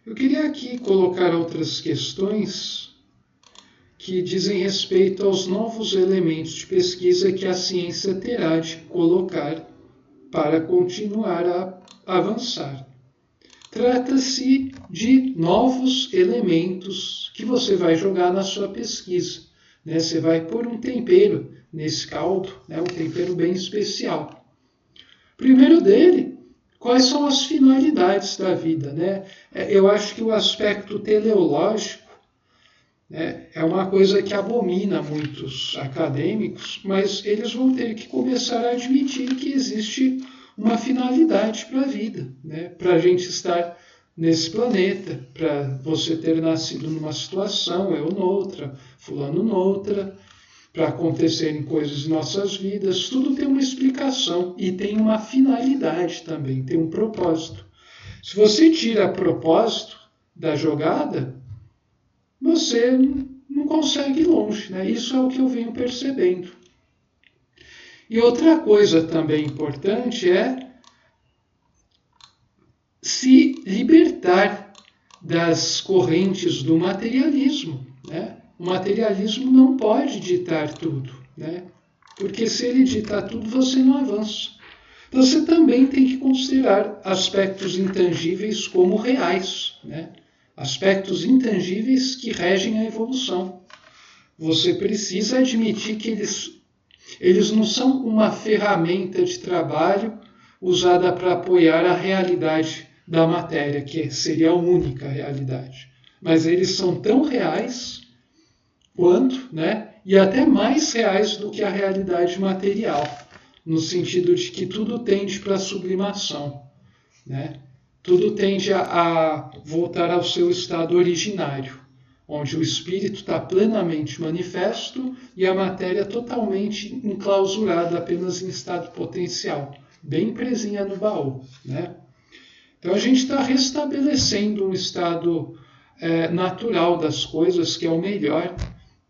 Eu queria aqui colocar outras questões que dizem respeito aos novos elementos de pesquisa que a ciência terá de colocar para continuar a avançar. Trata-se de novos elementos que você vai jogar na sua pesquisa. Né? Você vai pôr um tempero nesse caldo, né? Um tempero bem especial. Primeiro dele, quais são as finalidades da vida? Né? Eu acho que o aspecto teleológico, né, é uma coisa que abomina muitos acadêmicos, mas eles vão ter que começar a admitir que existe uma finalidade para a vida, né? Para a gente estar nesse planeta, para você ter nascido numa situação, eu noutra, fulano noutra, para acontecerem coisas em nossas vidas, tudo tem uma explicação e tem uma finalidade também, tem um propósito. Se você tira propósito da jogada, você não consegue ir longe, né? Isso é o que eu venho percebendo. E outra coisa também importante é se libertar das correntes do materialismo. Né? O materialismo não pode ditar tudo, né? Porque se ele ditar tudo, você não avança. Então você também tem que considerar aspectos intangíveis como reais, né? Aspectos intangíveis que regem a evolução. Você precisa admitir que eles não são uma ferramenta de trabalho usada para apoiar a realidade da matéria, que seria a única realidade. Mas eles são tão reais quanto, né? E até mais reais do que a realidade material, no sentido de que tudo tende para a sublimação, né? Tudo tende a voltar ao seu estado originário, onde o espírito está plenamente manifesto e a matéria totalmente enclausurada apenas em estado potencial, bem presinha no baú, né? Então a gente está restabelecendo um estado natural das coisas, que é o melhor,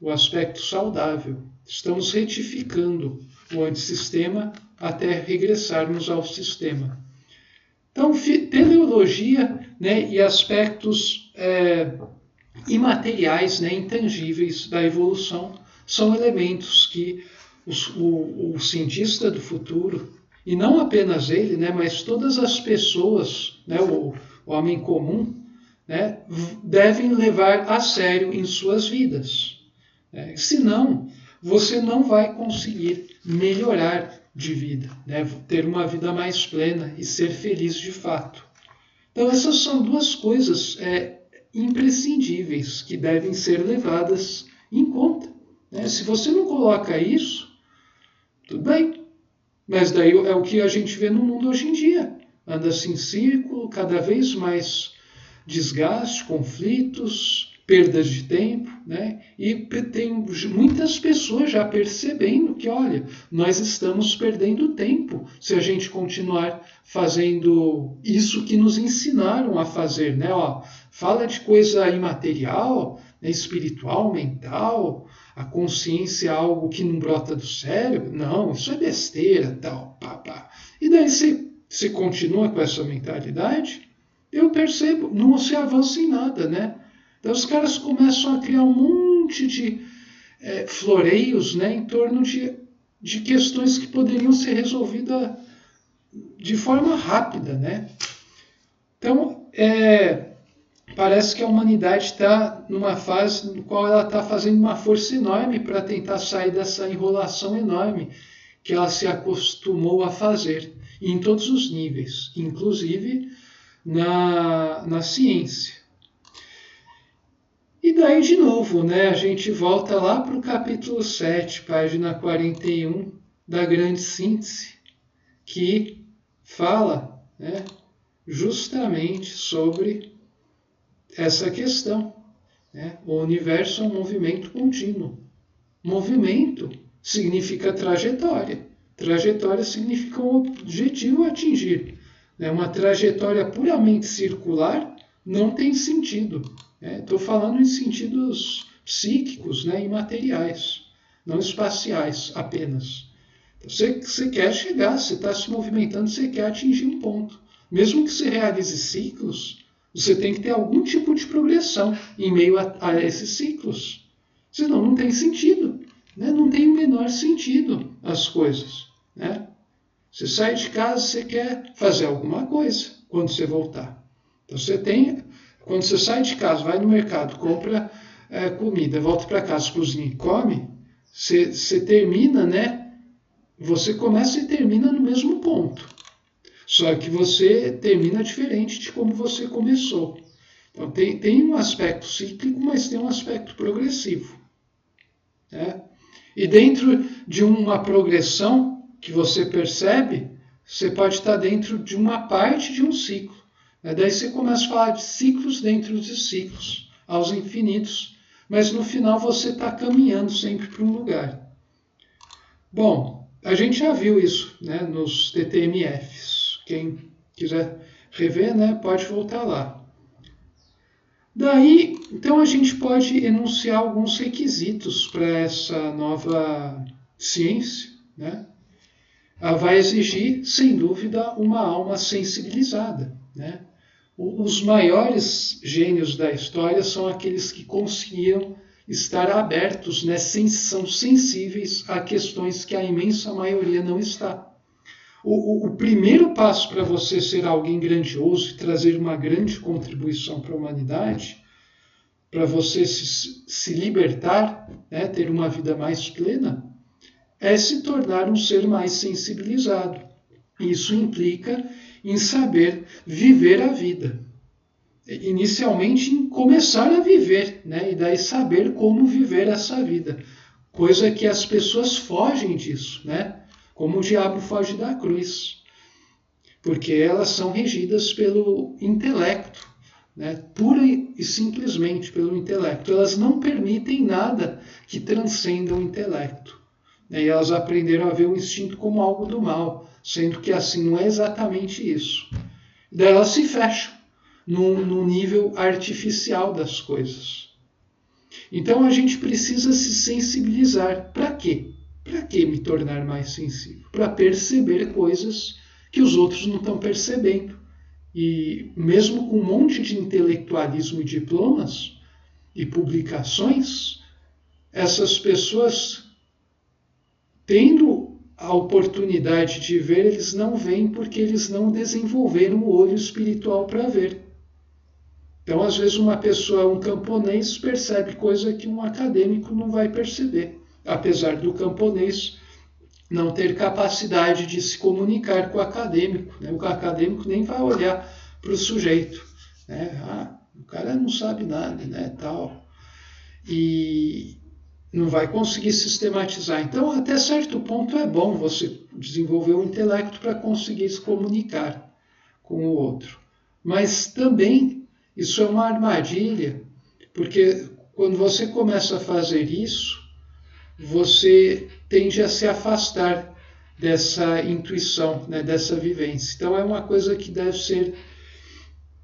o aspecto saudável. Estamos retificando o antissistema até regressarmos ao sistema. Então, teleologia, né, e aspectos imateriais, né, intangíveis da evolução são elementos que o cientista do futuro, e não apenas ele, né, mas todas as pessoas, né, o homem comum, né, devem levar a sério em suas vidas. Senão, você não vai conseguir melhorar de vida, né, ter uma vida mais plena e ser feliz de fato. Então essas são duas coisas imprescindíveis que devem ser levadas em conta. Né? Se você não coloca isso, tudo bem. Mas daí é o que a gente vê no mundo hoje em dia. Anda-se em círculo, cada vez mais desgaste, conflitos, perdas de tempo, né? E tem muitas pessoas já percebendo que, olha, nós estamos perdendo tempo se a gente continuar fazendo isso que nos ensinaram a fazer, né? Ó, fala de coisa imaterial, né? Espiritual, mental, a consciência é algo que não brota do cérebro. Não, isso é besteira, tal, pá, pá. E daí você continua com essa mentalidade, eu percebo, não se avança em nada, né? Então os caras começam a criar um monte de floreios, né, em torno de questões que poderiam ser resolvidas de forma rápida, né? Então, parece que a humanidade está numa fase no qual ela está fazendo uma força enorme para tentar sair dessa enrolação enorme que ela se acostumou a fazer, em todos os níveis, inclusive na ciência. E daí, de novo, né, a gente volta lá para o capítulo 7, página 41, da grande síntese, que fala, né, justamente sobre essa questão. Né? O universo é um movimento contínuo. Movimento significa trajetória. Trajetória significa um objetivo a atingir. Né? Uma trajetória puramente circular não tem sentido. Estou falando em sentidos psíquicos, né, imateriais, não espaciais apenas. Então, você quer chegar, você está se movimentando, você quer atingir um ponto. Mesmo que você realize ciclos, Você tem que ter algum tipo de progressão em meio a esses ciclos. Senão não tem sentido. Né? Não tem o menor sentido as coisas. Né? Você sai de casa, você quer fazer alguma coisa quando você voltar. Então quando você sai de casa, vai no mercado, compra comida, volta para casa, cozinha e come, você termina, né? Você começa e termina no mesmo ponto. Só que você termina diferente de como você começou. Então tem um aspecto cíclico, mas tem um aspecto progressivo. Né? E dentro de uma progressão que você percebe, você pode estar dentro de uma parte de um ciclo. Né? Daí você começa a falar de ciclos dentro de ciclos, aos infinitos. Mas no final você está caminhando sempre para um lugar. Bom, a gente já viu isso, né, nos TTMFs. Quem quiser rever, né, pode voltar lá. Daí, então a gente pode enunciar alguns requisitos para essa nova ciência, né? Ela vai exigir, sem dúvida, uma alma sensibilizada, né? Os maiores gênios da história são aqueles que conseguiram estar abertos, né? São sensíveis a questões que a imensa maioria não está. O primeiro passo para você ser alguém grandioso e trazer uma grande contribuição para a humanidade, para você se libertar, né, ter uma vida mais plena, é se tornar um ser mais sensibilizado. Isso implica em saber viver a vida. Inicialmente, em começar a viver, né, e daí saber como viver essa vida. Coisa que as pessoas fogem disso, né? Como o diabo foge da cruz, porque elas são regidas pelo intelecto, né? Pura e simplesmente pelo intelecto. Elas não permitem nada que transcenda o intelecto. E elas aprenderam a ver o instinto como algo do mal, sendo que assim não é exatamente isso. Daí elas se fecham no nível artificial das coisas. Então a gente precisa se sensibilizar. Para quê? Para que me tornar mais sensível? Para perceber coisas que os outros não estão percebendo. E mesmo com um monte de intelectualismo e diplomas e publicações, essas pessoas, tendo a oportunidade de ver, eles não veem porque eles não desenvolveram o olho espiritual para ver. Então, às vezes, uma pessoa, um camponês, percebe coisa que um acadêmico não vai perceber. Apesar do camponês não ter capacidade de se comunicar com o acadêmico. Né? O acadêmico nem vai olhar para o sujeito. Né? O cara não sabe nada, né? Tal. E não vai conseguir sistematizar. Então, até certo ponto, é bom você desenvolver o intelecto para conseguir se comunicar com o outro. Mas também isso é uma armadilha, porque quando você começa a fazer isso, você tende a se afastar dessa intuição, né, dessa vivência. Então é uma coisa que deve ser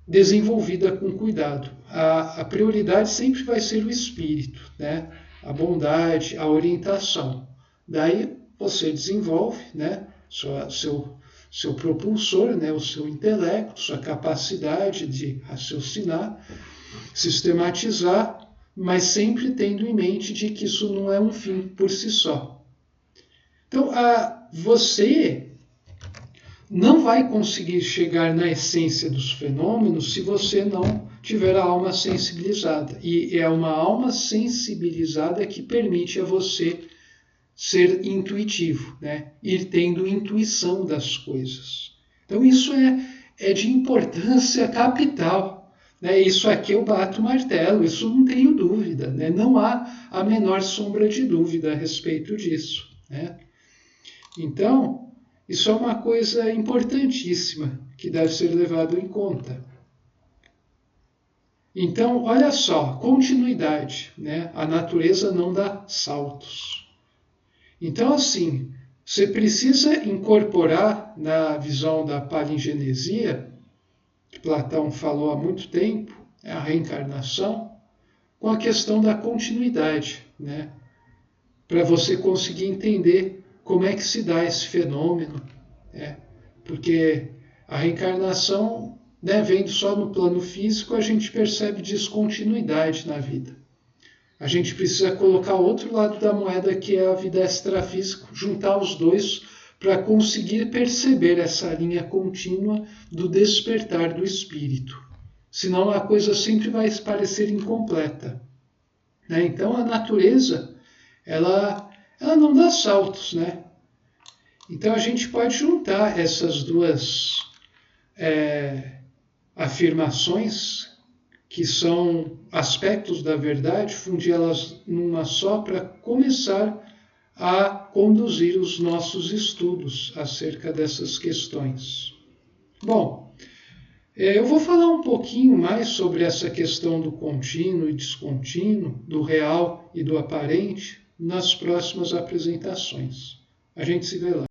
desenvolvida com cuidado. A prioridade sempre vai ser o espírito, né, a bondade, a orientação. Daí você desenvolve, né, seu propulsor, né, o seu intelecto, sua capacidade de raciocinar, sistematizar, mas sempre tendo em mente de que isso não é um fim por si só. Então, você não vai conseguir chegar na essência dos fenômenos se você não tiver a alma sensibilizada. E é uma alma sensibilizada que permite a você ser intuitivo, né? Ir tendo intuição das coisas. Então, isso é de importância capital. Né? Isso aqui eu bato o martelo, isso não tenho dúvida, né? Não há a menor sombra de dúvida a respeito disso. Né? Então, isso é uma coisa importantíssima que deve ser levado em conta. Então, olha só, continuidade. Né? A natureza não dá saltos. Então, assim, você precisa incorporar na visão da palingenesia, que Platão falou há muito tempo, a reencarnação, com a questão da continuidade, né? Para você conseguir entender como é que se dá esse fenômeno, né? Porque a reencarnação né, vendo só no plano físico, a gente percebe descontinuidade na vida. A gente precisa colocar o outro lado da moeda, que é a vida extrafísica, juntar os dois para conseguir perceber essa linha contínua do despertar do espírito. Senão a coisa sempre vai parecer incompleta, né? Então a natureza, ela não dá saltos, né? Então a gente pode juntar essas duas afirmações, que são aspectos da verdade, fundir elas numa só para começar a conduzir os nossos estudos acerca dessas questões. Bom, eu vou falar um pouquinho mais sobre essa questão do contínuo e descontínuo, do real e do aparente, nas próximas apresentações. A gente se vê lá.